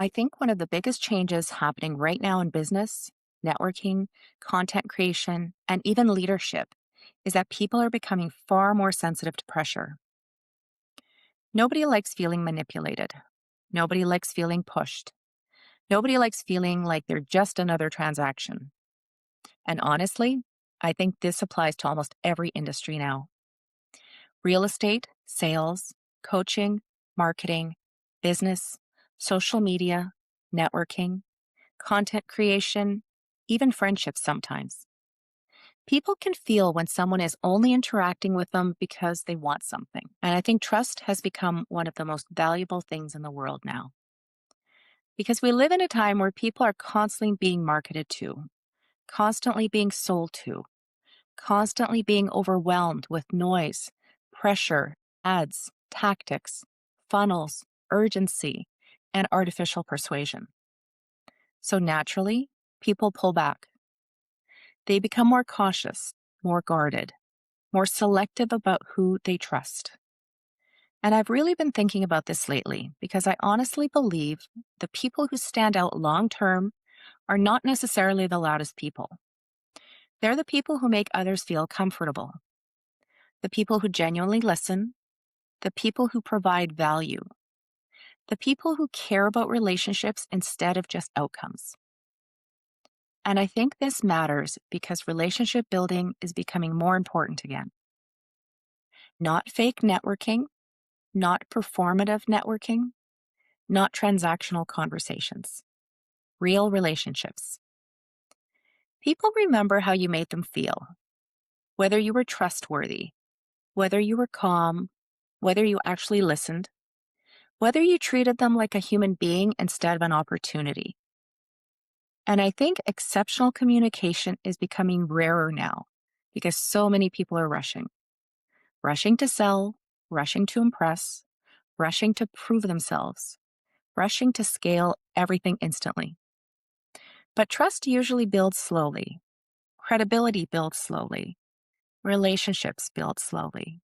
I think one of the biggest changes happening right now in business, networking, content creation, and even leadership is that people are becoming far more sensitive to pressure. Nobody likes feeling manipulated. Nobody likes feeling pushed. Nobody likes feeling like they're just another transaction. And honestly, I think this applies to almost every industry now: real estate, sales, coaching, marketing, business, social media, networking, content creation, even friendships sometimes. People can feel when someone is only interacting with them because they want something. And I think trust has become one of the most valuable things in the world now. Because we live in a time where people are constantly being marketed to, constantly being sold to, constantly being overwhelmed with noise, pressure, ads, tactics, funnels, urgency, and artificial persuasion. So naturally, people pull back. They become more cautious, more guarded, more selective about who they trust. And I've really been thinking about this lately because I honestly believe the people who stand out long term are not necessarily the loudest people. They're the people who make others feel comfortable, the people who genuinely listen, the people who provide value, the people who care about relationships instead of just outcomes. And I think this matters because relationship building is becoming more important again. Not fake networking, not performative networking, not transactional conversations, real relationships. People remember how you made them feel, whether you were trustworthy, whether you were calm, whether you actually listened, whether you treated them like a human being instead of an opportunity. And I think exceptional communication is becoming rarer now because so many people are rushing to sell, rushing to impress, rushing to prove themselves, rushing to scale everything instantly. But trust usually builds slowly. Credibility builds slowly. Relationships build slowly.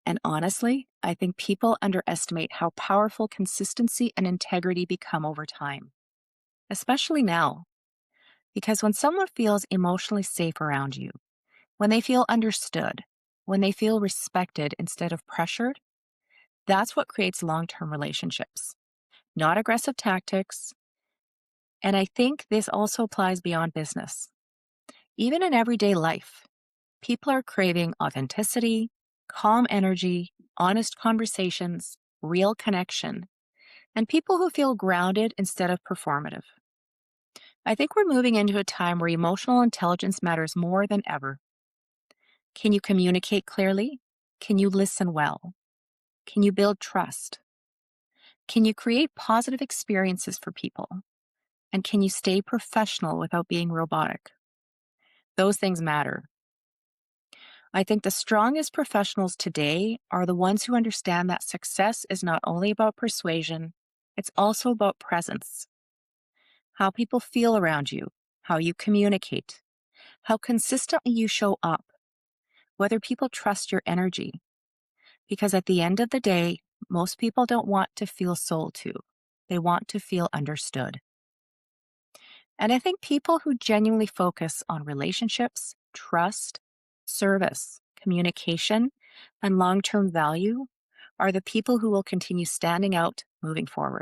And honestly, I think people underestimate how powerful consistency and integrity become over time, especially now. Because when someone feels emotionally safe around you, when they feel understood, when they feel respected instead of pressured, that's what creates long term relationships, not aggressive tactics. And I think this also applies beyond business. Even in everyday life, people are craving authenticity, calm energy, honest conversations, real connection, and people who feel grounded instead of performative. I think we're moving into a time where emotional intelligence matters more than ever. Can you communicate clearly? Can you listen well? Can you build trust? Can you create positive experiences for people? And can you stay professional without being robotic? Those things matter. I think the strongest professionals today are the ones who understand that success is not only about persuasion, it's also about presence. How people feel around you, how you communicate, how consistently you show up, whether people trust your energy. Because at the end of the day, most people don't want to feel sold to. They want to feel understood. And I think people who genuinely focus on relationships, trust, service, communication, and long term value are the people who will continue standing out moving forward.